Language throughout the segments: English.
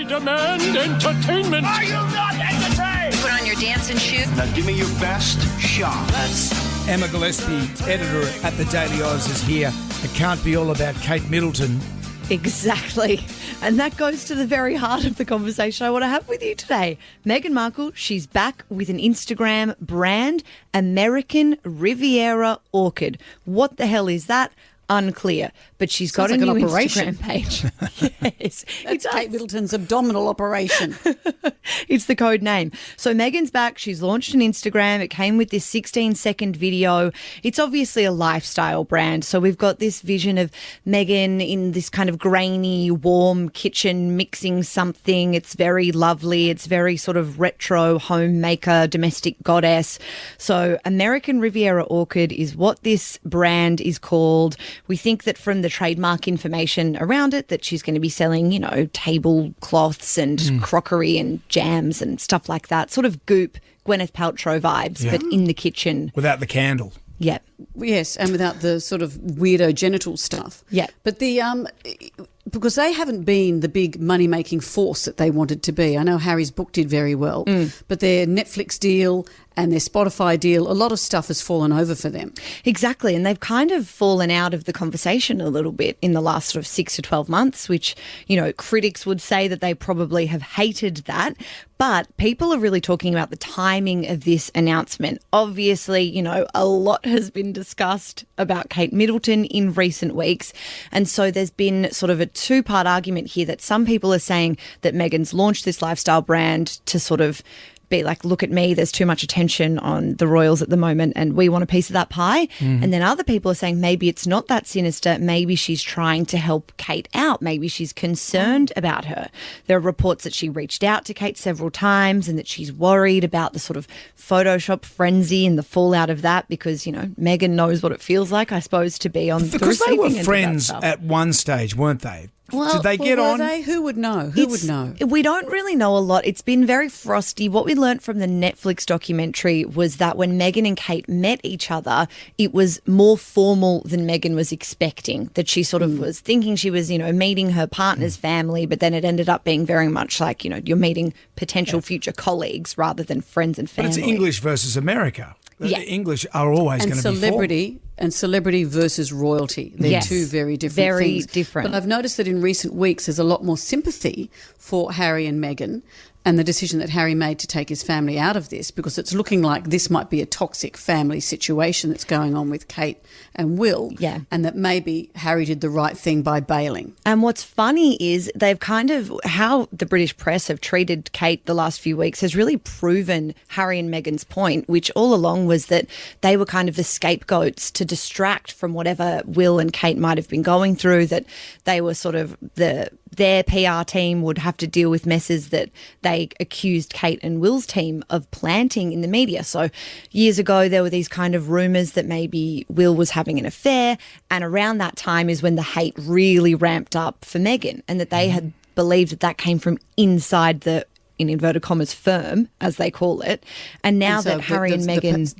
I demand entertainment. Are you not entertained? Put on your dancing shoes. Now give me your best shot. Emma Gillespie, editor at the Daily Oz, is here. It can't be all about Kate Middleton. Exactly. And that goes to the very heart of the conversation I want to have with you today. Meghan Markle, she's back with an Instagram brand, American Riviera Orchid. What the hell is that? Unclear. But she's got a new Instagram page. Yes. It's Kate Middleton's abdominal operation. It's the code name. So Meghan's back. She's launched an Instagram. It came with this 16-second video. It's obviously a lifestyle brand. So we've got this vision of Meghan in this kind of grainy, warm kitchen mixing something. It's very lovely. It's very sort of retro homemaker, domestic goddess. So American Riviera Orchid is what this brand is called. We think that from the trademark information around it that she's going to be selling, you know, tablecloths and crockery and jams and stuff like that. Sort of Goop, Gwyneth Paltrow vibes, but in the kitchen. Without the candle. Yeah. Yes, and without the sort of weirdo genital stuff. Yeah. But because they haven't been the big money-making force that they wanted to be. I know Harry's book did very well, but their Netflix deal and their Spotify deal, a lot of stuff has fallen over for them. Exactly, and they've kind of fallen out of the conversation a little bit in the last sort of 6 to 12 months, which, you know, critics would say that they probably have hated that. But people are really talking about the timing of this announcement. Obviously, you know, a lot has been discussed about Kate Middleton in recent weeks. And so there's been sort of a two-part argument here that some people are saying that Meghan's launched this lifestyle brand to sort of be like, look at me, there's too much attention on the royals at the moment and we want a piece of that pie. And then other people are saying maybe it's not that sinister. Maybe she's trying to help Kate out. Maybe she's concerned about her. There are reports that she reached out to Kate several times and that she's worried about the sort of Photoshop frenzy and the fallout of that because, you know, Meghan knows what it feels like, I suppose, to be on the Because they receiving were end of that friends stuff. at one stage, weren't they? Well, Did they get Were on? they? Who would know? Who would know? We don't really know a lot. It's been very frosty. What we learnt from the Netflix documentary was that when Meghan and Kate met each other, it was more formal than Meghan was expecting, that she sort of was thinking she was, you know, meeting her partner's family, but then it ended up being very much like, you know, you're meeting potential future colleagues rather than friends and family. But it's English versus America. Yeah. The English are always going to be celebrity and celebrity versus royalty. They're two very different things. Very different. But I've noticed that in recent weeks there's a lot more sympathy for Harry and Meghan and the decision that Harry made to take his family out of this, because it's looking like this might be a toxic family situation that's going on with Kate and Will. Yeah. And that maybe Harry did the right thing by bailing. And what's funny is they've kind of, how the British press have treated Kate the last few weeks has really proven Harry and Meghan's point, which all along was that they were kind of the scapegoats to distract from whatever Will and Kate might have been going through, that they were sort of their PR team would have to deal with messes that they accused Kate and Will's team of planting in the media. So years ago, there were these kind of rumours that maybe Will was having an affair, and around that time is when the hate really ramped up for Meghan, and that they had believed that that came from inside the, in inverted commas, firm, as they call it. And now that Harry and Meghan...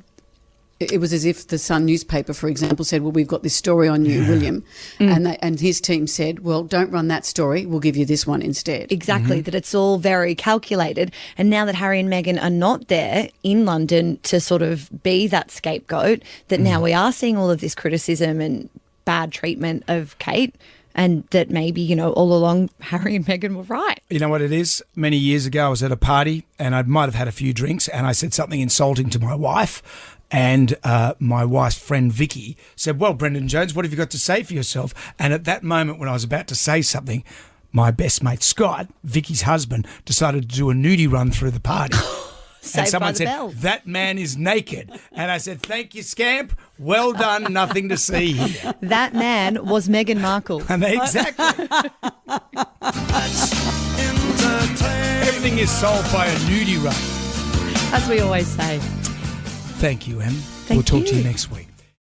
It was as if the Sun newspaper, for example, said, well, we've got this story on you, William. And his team said, well, don't run that story. We'll give you this one instead. Exactly, that it's all very calculated. And now that Harry and Meghan are not there in London to sort of be that scapegoat, that now we are seeing all of this criticism and bad treatment of Kate, and that maybe, you know, all along Harry and Meghan were right. You know what it is? Many years ago I was at a party and I might have had a few drinks and I said something insulting to my wife. And my wife's friend Vicky said, well, Brendan Jones, what have you got to say for yourself? And at that moment when I was about to say something, my best mate Scott, Vicky's husband, decided to do a nudie run through the party. And someone said, that man is naked. And I said, thank you, Scamp. Well done. Nothing to see here. That man was Meghan Markle. And exactly. Everything is solved by a nudie run. As we always say. Thank you, Em. Thank We'll talk to you. you next week.